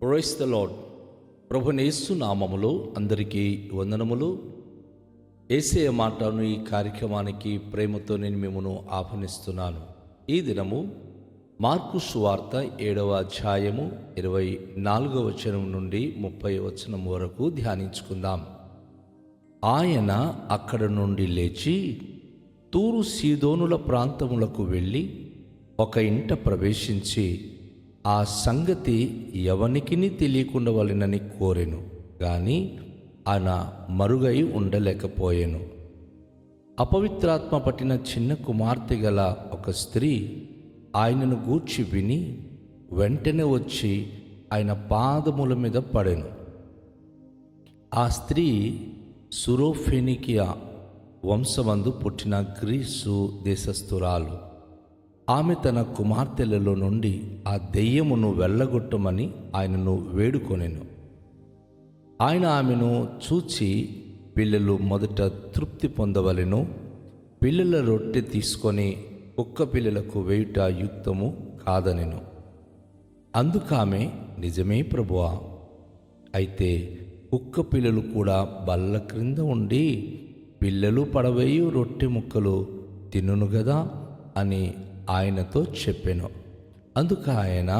Praise the lord. ప్రభువైన యేసు నామములో అందరికీ వందనములు. యేసయ్య మాటను ఈ కార్యక్రమానికి ప్రేమతో నేను మిమ్మల్ని ఆహ్వానిస్తున్నాను. ఈ దినము మార్కు సువార్త 7వ అధ్యాయము 24వ వచనం నుండి 30వ వచనం వరకు ధ్యానించుకుందాం. ఆయన అక్కడ నుండి లేచి తూరు సీదోనుల ప్రాంతములకు వెళ్ళి ఒక ఇంట ప్రవేశించి ఆ సంగతి ఎవనికిని తెలియకుండవలెనని కోరెను, గాని ఆయన మరుగై ఉండలేకపోయెను. అపవిత్రాత్మ పట్టిన చిన్న కుమార్తె గల ఒక స్త్రీ ఆయనను గూర్చి విని వెంటనే వచ్చి ఆయన పాదముల మీద పడెను. ఆ స్త్రీ సురోఫెనికియా వంశమందు పుట్టిన గ్రీసు దేశస్థురాలు. ఆమె తన కుమార్తెలలో నుండి ఆ దెయ్యమును వెళ్ళగొట్టమని ఆయనను వేడుకొనెను. ఆయన ఆమెను చూచి, పిల్లలు మొదట తృప్తి పొందవలెను, పిల్లల రొట్టె తీసుకొని కుక్క పిల్లలకు వేయుట యుక్తము కాదనెను. అందుకామె, నిజమే ప్రభువా, అయితే కుక్క పిల్లలు కూడా బల్ల క్రింద ఉండి పిల్లలు పడవేయు రొట్టె ముక్కలు తినును గదా అని ఆయనతో చెప్పెను. అందుకు ఆయన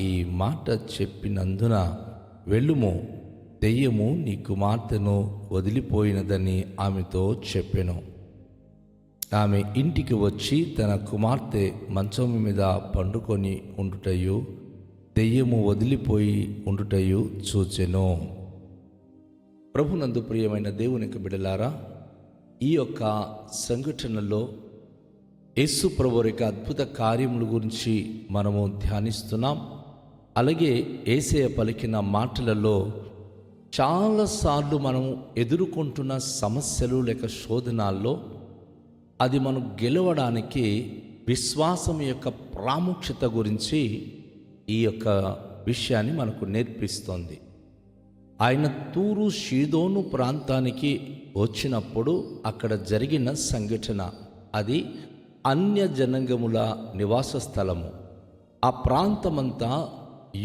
ఈ మాట చెప్పినందున, వెళ్ళుము, దెయ్యము నీ కుమార్తెను వదిలిపోయినదని ఆమెతో చెప్పెను. ఆమె ఇంటికి వచ్చి తన కుమార్తె మంచం మీద పండుకొని ఉండుటయు దెయ్యము వదిలిపోయి ఉండుటయు చూచెను. ప్రభునందు ప్రియమైన దేవునికి బిడ్డలారా, ఈ యొక్క సంఘటనలో యేసు ప్రభువు యొక్క అద్భుత కార్యముల గురించి మనము ధ్యానిస్తున్నాం. అలాగే యేసయ్య పలికిన మాటలలో చాలాసార్లు మనం ఎదుర్కొంటున్న సమస్యలు లేక శోధనాల్లో అది మనం గెలవడానికి విశ్వాసం యొక్క ప్రాముఖ్యత గురించి ఈ యొక్క విషయాన్ని మనకు నేర్పిస్తోంది. ఆయన తూరు సీదోను ప్రాంతానికి వచ్చినప్పుడు అక్కడ జరిగిన సంఘటన, అది అన్య జనాంగముల నివాస స్థలము. ఆ ప్రాంతమంతా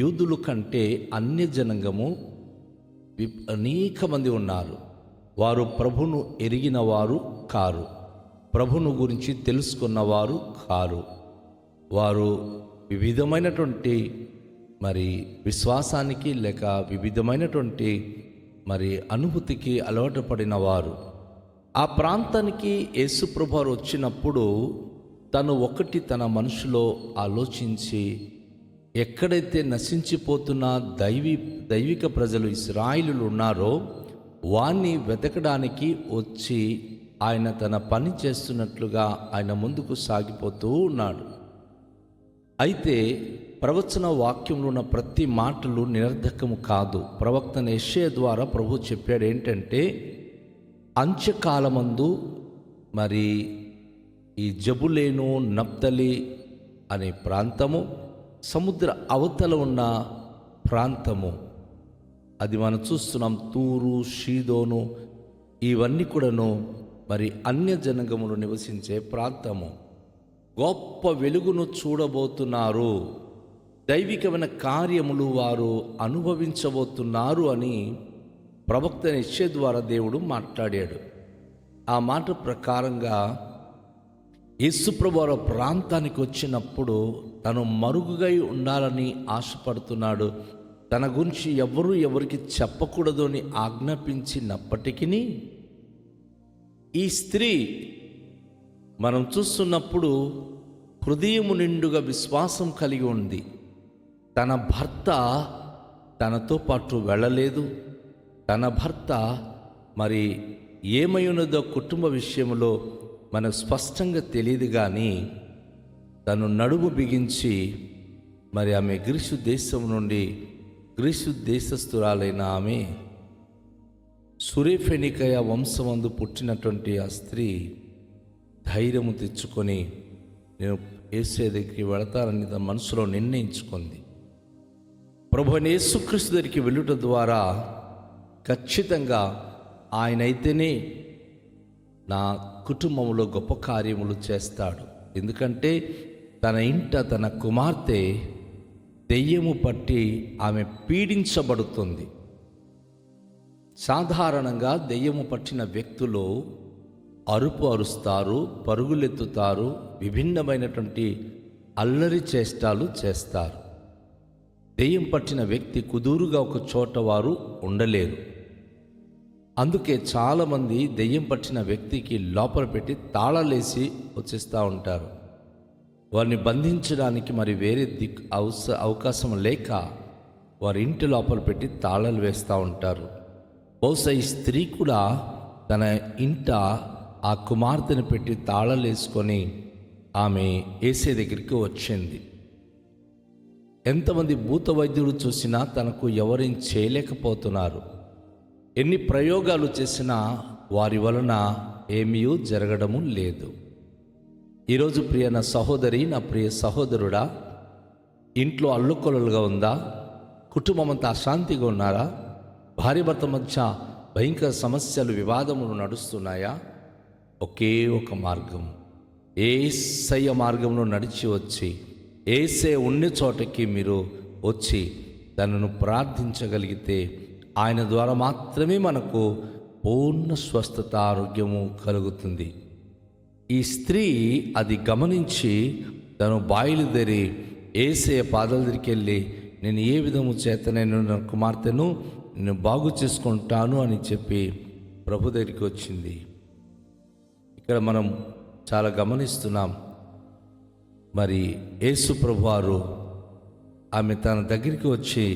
యూదుల కంటే అన్య జనాంగము అనేక మంది ఉన్నారు. వారు ప్రభును ఎరిగిన వారు కారు, ప్రభును గురించి తెలుసుకున్నవారు కారు. వారు వివిధమైనటువంటి విశ్వాసానికి లేక వివిధమైనటువంటి అనుభూతికి అలవాటు పడిన వారు. ఆ ప్రాంతానికి యేసు ప్రభువు వచ్చినప్పుడు తను తన మనసులో ఆలోచించి, ఎక్కడైతే నశించిపోతున్న దైవిక ప్రజలు ఇశ్రాయేలులు ఉన్నారో వారిని వెతకడానికి వచ్చి ఆయన తన పని చేస్తున్నట్లుగా ఆయన ముందుకు సాగిపోతూ ఉన్నాడు. అయితే ప్రవచన వాక్యంలో ఉన్న ప్రతి మాటలు నిరర్ధకము కాదు. ప్రవక్త యెషయా ద్వారా ప్రభు చెప్పాడు ఏంటంటే, అంత్యకాలమందు ఈ జబులేను నప్తలి అనే ప్రాంతము, సముద్ర అవతల ఉన్న ప్రాంతము, అది మనం చూస్తున్నాం. తూరు సీదోను ఇవన్నీ కూడాను అన్య జనాంగములు నివసించే ప్రాంతము. గొప్ప వెలుగును చూడబోతున్నారు, దైవికమైన కార్యములు వారు అనుభవించబోతున్నారు అని ప్రవక్త యెషయా ద్వారా దేవుడు మాట్లాడాడు. ఆ మాట ప్రకారంగా యేసు ప్రభువు ప్రాంతానికి వచ్చినప్పుడు తను మరుగుగై ఉండాలని ఆశపడుతున్నాడు. తన గురించి ఎవరికి చెప్పకూడదు అని ఆజ్ఞాపించినప్పటికీ ఈ స్త్రీ మనం చూస్తున్నప్పుడు హృదయము నిండుగా విశ్వాసం కలిగి ఉంది. తన భర్త తనతో పాటు వెళ్ళలేదు. తన భర్త ఏమై ఉన్నదో కుటుంబ విషయంలో మనకు స్పష్టంగా తెలియదు, కానీ తను నడుము బిగించి ఆమె గ్రీసు దేశం నుండి, గ్రీసు దేశస్థురాలైన ఆమె సురోఫెనికియా వంశమందు పుట్టినటువంటి ఆ స్త్రీ ధైర్యము తెచ్చుకొని నేను యేసయ్య దగ్గరికి వెళతానని తన మనసులో నిర్ణయించుకుంది. ప్రభువైన యేసుక్రీస్తు దగ్గరికి వెళ్ళుట ద్వారా ఖచ్చితంగా ఆయనైతేనే నా కుటుంబంలో గొప్ప కార్యములు చేస్తాడు. ఎందుకంటే తన ఇంట తన కుమార్తె దెయ్యము పట్టి ఆమె పీడించబడుతుంది. సాధారణంగా దెయ్యము పట్టిన వ్యక్తులు అరుపు అరుస్తారు, పరుగులెత్తుతారు, విభిన్నమైనటువంటి అల్లరి చేష్టాలు చేస్తారు. దెయ్యం పట్టిన వ్యక్తి కుదురుగా ఒక చోట వారు ఉండలేరు. అందుకే చాలామంది దెయ్యం పట్టిన వ్యక్తికి లోపల పెట్టి తాళాలేసి వచ్చేస్తూ ఉంటారు. వారిని బంధించడానికి మరి వేరే అవకాశం లేక వారి ఇంటి లోపల పెట్టి తాళాలు వేస్తూ ఉంటారు. బహుశా ఈ స్త్రీ కూడా తన ఇంట ఆ కుమార్తెను పెట్టి తాళాలు వేసుకొని ఆమె యేసే దగ్గరికి వచ్చింది. ఎంతమంది భూత వైద్యులు చూసినా తనకు ఎవరేం చేయలేకపోతున్నారు. ఎన్ని ప్రయోగాలు చేసినా వారి వలన ఏమీ జరగడము లేదు. ఈరోజు ప్రియ నా సహోదరి, నా ప్రియ సహోదరుడా, ఇంట్లో అల్లుకొలలుగా ఉందా? కుటుంబం అంతా అశాంతిగా ఉన్నారా? భార్యాభర్త మధ్య భయంకర సమస్యలు, వివాదములు నడుస్తున్నాయా? ఒకే ఒక మార్గం, యేసయ్య మార్గంలో నడిచి వచ్చి యేసే ఉన్న చోటకి మీరు వచ్చి తనను ప్రార్థించగలిగితే ఆయన ద్వారా మాత్రమే మనకు పూర్ణ స్వస్థత, ఆరోగ్యము కలుగుతుంది. ఈ స్త్రీ అది గమనించి తను బయలుదేరి యేసయ్య పాదాల దగ్గరికి వెళ్ళి, నేను ఏ విధము చేత నేను నా కుమార్తెను నేను బాగు చేసుకుంటాను అని చెప్పి ప్రభు దగ్గరికి వచ్చింది. ఇక్కడ మనం చాలా గమనిస్తున్నాం. మరి యేసు ప్రభువారు ఆమె తన దగ్గరికి వచ్చి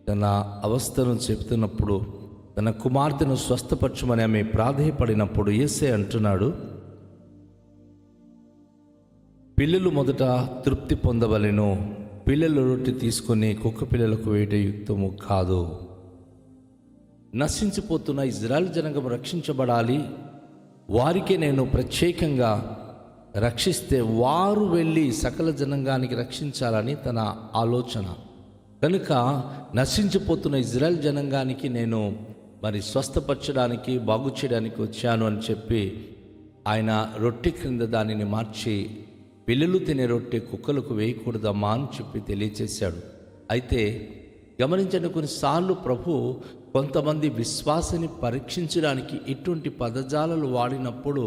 తన అవస్థను చెప్తున్నప్పుడు, తన కుమార్తెను స్వస్థపరచమని ఆమె ప్రాధేయపడినప్పుడు యేసే అంటున్నాడు, పిల్లలు మొదట తృప్తి పొందవలెను, పిల్లల రొట్టె తీసుకొని కుక్క పిల్లలకు వేయట యుక్తము కాదు. నశించిపోతున్న ఇజ్రాయెల్ జనాంగం రక్షించబడాలి, వారికే నేను ప్రత్యేకంగా రక్షిస్తే వారు వెళ్ళి సకల జనాంగానికి రక్షించాలని తన ఆలోచన. కనుక నశించిపోతున్న ఇజ్రాయెల్ జనాంగానికి నేను మరి స్వస్థపరచడానికి, బాగు చేయడానికి వచ్చాను అని చెప్పి ఆయన రొట్టె క్రింద దానిని మార్చి పిల్లలు తినే రొట్టె కుక్కలకు వేయకూడదమ్మా అని చెప్పి తెలియచేశాడు. అయితే గమనించండి, కొన్నిసార్లు ప్రభు కొంతమంది విశ్వాసాన్ని పరీక్షించడానికి ఇటువంటి పదజాలాలు వాడినప్పుడు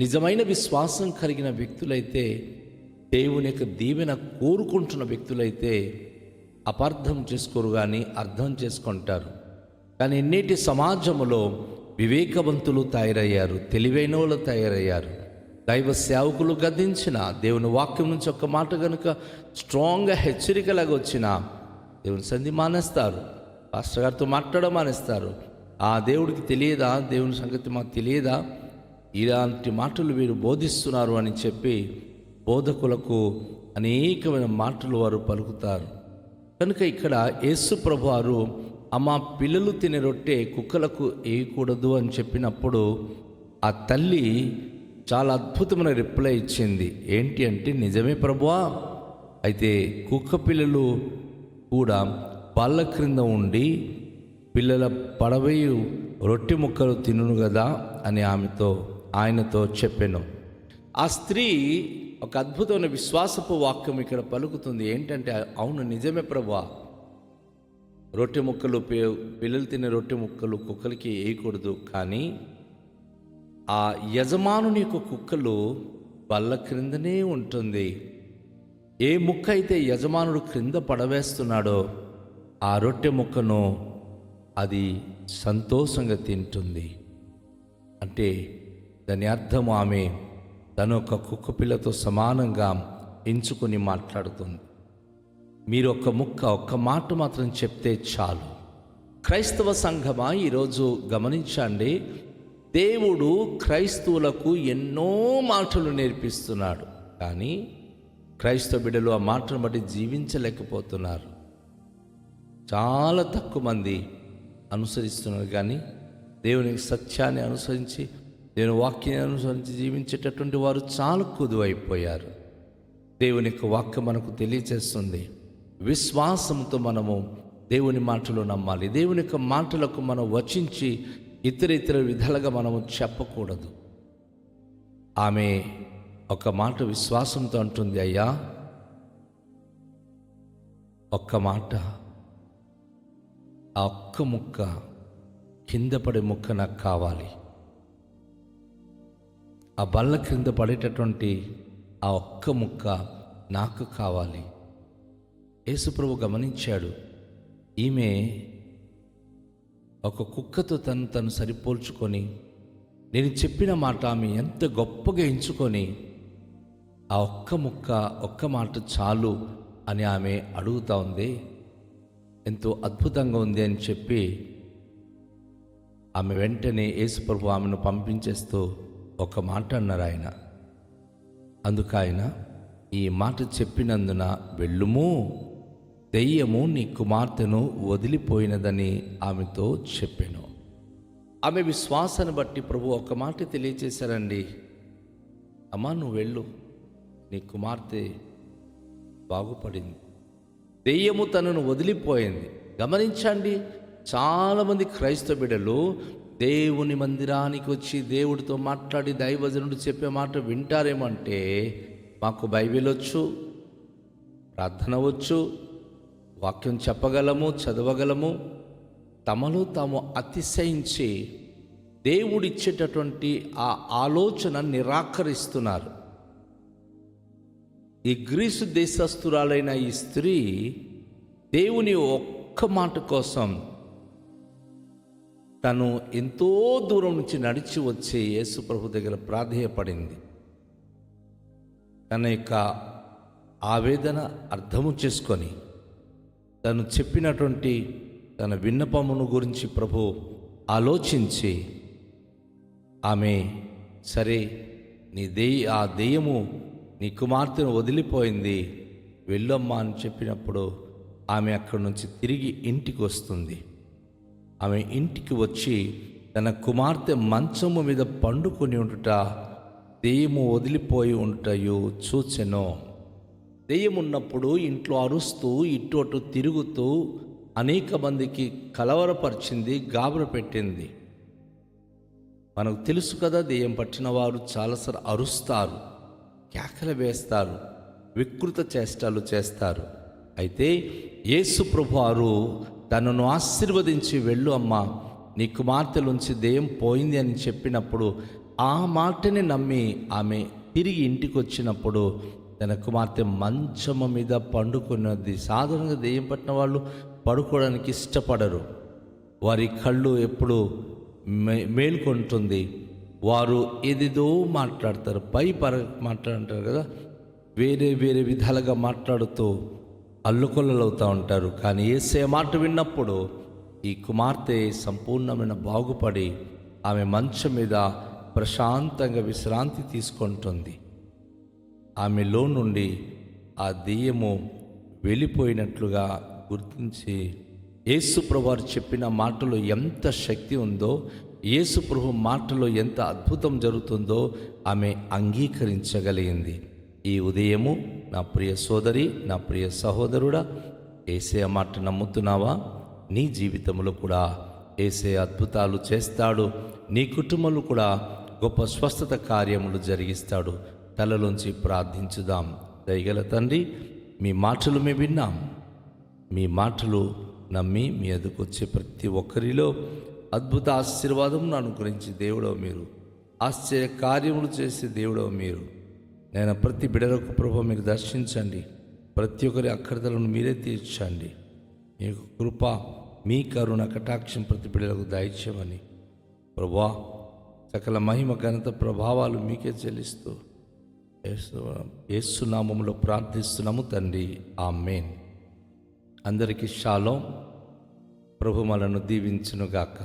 నిజమైన విశ్వాసం కలిగిన వ్యక్తులైతే, దేవుని యొక్క దీవెన కోరుకుంటున్న వ్యక్తులైతే అపార్థం చేసుకోరు, కానీ అర్థం చేసుకుంటారు. కానీ నేటి సమాజంలో వివేకవంతులు తయారయ్యారు, తెలివైన వాళ్ళు తయారయ్యారు. దైవ సేవకులు గద్దించిన దేవుని వాక్యం నుంచి ఒక్క మాట కనుక స్ట్రాంగ్గా హెచ్చరికలాగా వచ్చిన దేవుని సంధి మానేస్తారు, పాస్టర్ గారితో మాట్లాడడం మానేస్తారు. ఆ దేవుడికి తెలియదా, దేవుని సంగతి మాకు తెలియదా, ఇలాంటి మాటలు వీరు బోధిస్తున్నారు అని చెప్పి బోధకులకు అనేకమైన మాటలు వారు పలుకుతారు. కనుక ఇక్కడ యేసు ప్రభువారు అమ్మ పిల్లలు తినే రొట్టె కుక్కలకు వేయకూడదు అని చెప్పినప్పుడు ఆ తల్లి చాలా అద్భుతమైన రిప్లై ఇచ్చింది. ఏంటి అంటే, నిజమే ప్రభువా, అయితే కుక్క పిల్లలు కూడా బల్ల క్రింద ఉండి పిల్లల పడవేయు రొట్టె ముక్కలు తినును కదా అని ఆయనతో చెప్పాను. ఆ స్త్రీ ఒక అద్భుతమైన విశ్వాసపు వాక్యం ఇక్కడ పలుకుతుంది. ఏంటంటే, అవును నిజమే ప్రభువా, రొట్టె ముక్కలు పిల్లలు తినే రొట్టె ముక్కలు కుక్కలకి వేయకూడదు, కానీ ఆ యజమానుని యొక్క కుక్కలు బల్ల క్రిందనే ఉంటుంది. ఏ ముక్క అయితే యజమానుడు క్రింద పడవేస్తున్నాడో ఆ రొట్టె ముక్కను అది సంతోషంగా తింటుంది. అంటే దాని అర్థం ఆమె తన ఒక కుక్క పిల్లతో సమానంగా ఎంచుకొని మాట్లాడుతుంది. మీరు ఒక్క మాట మాత్రం చెప్తే చాలు. క్రైస్తవ సంఘమా, ఈరోజు గమనించండి, దేవుడు క్రైస్తవులకు ఎన్నో మాటలు నేర్పిస్తున్నాడు, కానీ క్రైస్తవ బిడ్డలు ఆ మాటను బట్టి జీవించలేకపోతున్నారు. చాలా తక్కువ మంది అనుసరిస్తున్నారు, కానీ దేవునికి సత్యాన్ని అనుసరించి, దేవుని వాక్యాన్ని అనుసరించి జీవించేటటువంటి వారు చాలా కుదువైపోయారు. దేవుని యొక్క వాక్యం మనకు తెలియజేస్తుంది, విశ్వాసంతో మనము దేవుని మాటలు నమ్మాలి. దేవుని యొక్క మాటలకు మనం వచించి ఇతర విధాలుగా మనము చెప్పకూడదు. ఆమె ఒక మాట విశ్వాసంతో అంటుంది, అయ్యా ఒక్క మాట, ఆ ఒక్క ముక్క, కింద పడే ముక్క నాకు కావాలి. ఆ బల్ల క్రింద పడేటటువంటి ఆ ఒక్క ముక్క నాకు కావాలి. యేసుప్రభు గమనించాడు, ఈమె ఒక కుక్కతో తను సరిపోల్చుకొని, నేను చెప్పిన మాట ఆమె ఎంత గొప్పగా ఎంచుకొని, ఆ ఒక్క మాట చాలు అని ఆమె అడుగుతా ఉంది. ఎంతో అద్భుతంగా ఉంది అని చెప్పి ఆమె వెంటనే యేసుప్రభు ఆమెను పంపించేస్తూ ఒక మాట అన్నారు ఆయన. అందుకు ఆయన ఈ మాట చెప్పినందున, వెళ్ళుము, దెయ్యము నీ కుమార్తెను వదిలిపోయినదని ఆమెతో చెప్పాను. ఆమె విశ్వాసాన్ని బట్టి ప్రభు ఒక మాట తెలియచేశారండి, అమ్మా నువ్వు వెళ్ళు, నీ కుమార్తె బాగుపడింది, దెయ్యము తనను వదిలిపోయింది. గమనించండి, చాలామంది క్రైస్తవ బిడ్డలు దేవుని మందిరానికి వచ్చి దేవుడితో మాట్లాడి దైవజనుడు చెప్పే మాట వింటారేమంటే, మాకు బైబిల్ వచ్చు, ప్రార్థన వచ్చు, వాక్యం చెప్పగలము, చదవగలము, తమలో తాము అతిశయించి దేవుడిచ్చేటటువంటి ఆ ఆలోచన నిరాకరిస్తున్నారు. ఈ గ్రీసు దేశస్థురాలైన ఈ స్త్రీ దేవుని ఒక్క మాట కోసం తను ఎంతో దూరం నుంచి నడిచి వచ్చి యేసుప్రభు దగ్గర ప్రాధేయపడింది. తన యొక్క ఆవేదన అర్థము చేసుకొని తను చెప్పినటువంటి తన విన్నపమును గురించి ప్రభు ఆలోచించి, ఆమె సరే ఆ దెయ్యము నీ కుమార్తెను వదిలిపోయింది, వెళ్ళమ్మా అని చెప్పినప్పుడు ఆమె అక్కడి నుంచి తిరిగి ఇంటికి వస్తుంది. ఆమె ఇంటికి వచ్చి తన కుమార్తె మంచము మీద పండుకొని ఉండుట, దెయ్యము వదిలిపోయి ఉంటయు చూచెను. దెయ్యం ఉన్నప్పుడు ఇంట్లో అరుస్తూ ఇటు అటు తిరుగుతూ అనేక మందికి కలవరపరిచింది, గాబర పెట్టింది. మనకు తెలుసు కదా, దెయ్యం పట్టిన వారు చాలాసార్లు అరుస్తారు, కేకలు వేస్తారు, వికృత చేష్టాలు చేస్తారు. అయితే యేసు ప్రభువారు తనను ఆశీర్వదించి, వెళ్ళు అమ్మా, నీ కుమార్తెలోంచి దెయ్యం పోయింది అని చెప్పినప్పుడు ఆ మాటని నమ్మి ఆమె తిరిగి ఇంటికి వచ్చినప్పుడు తన కుమార్తె మంచము మీద పండుకున్నది. సాధారణంగా దెయ్యం పట్టిన వాళ్ళు పడుకోవడానికి ఇష్టపడరు, వారి కళ్ళు ఎప్పుడు మేల్కొంటుంది, వారు ఏదేదో మాట్లాడతారు, మాట్లాడుతారు కదా, వేరే వేరే విధాలుగా మాట్లాడుతూ అల్లుకొల్లలవుతూ ఉంటారు. కానీ యేసయ్య మాట విన్నప్పుడు ఈ కుమార్తె సంపూర్ణమైన బాగుపడి ఆమె మంచం మీద ప్రశాంతంగా విశ్రాంతి తీసుకుంటుంది. ఆమెలో నుండి ఆ దెయ్యము వెళ్ళిపోయినట్లుగా గుర్తించి, యేసుప్రభు వారు చెప్పిన మాటలో ఎంత శక్తి ఉందో, యేసుప్రభు మాటలో ఎంత అద్భుతం జరుగుతుందో ఆమె అంగీకరించగలిగింది. ఈ ఉదయము నా ప్రియ సోదరి, నా ప్రియ సహోదరుడా, యేసయ్య మాట నమ్ముతున్నావా? నీ జీవితంలో కూడా యేసయ్య అద్భుతాలు చేస్తాడు. నీ కుటుంబంలో కూడా గొప్ప స్వస్థత కార్యములు జరిగిస్తాడు. తలలోంచి ప్రార్థించుదాం. దయగల తండ్రి, మీ మాటలు మేము విన్నాం. మీ మాటలు నమ్మి మీ ఎదుకు వచ్చే ప్రతి ఒక్కరిలో అద్భుత ఆశీర్వాదం అనుగ్రహించి దేవుడో మీరు, ఆశ్చర్య కార్యములు చేసే దేవుడో మీరు. నేను ప్రతి బిడ్డలకు ప్రభు మీరు దర్శించండి, ప్రతి ఒక్కరి అక్కర్తలను మీరే తీర్చండి. మీ కృప, మీ కరుణ కటాక్షం ప్రతి బిడ్డలకు దయచేయమని ప్రభువా, సకల మహిమ ఘనత ప్రభావాలు మీకే చెల్లిస్తూ యేసు నామములో ప్రార్థిస్తున్నాము తండ్రి, ఆమేన్. అందరికీ షాలోం. ప్రభు మనను దీవించునుగాక.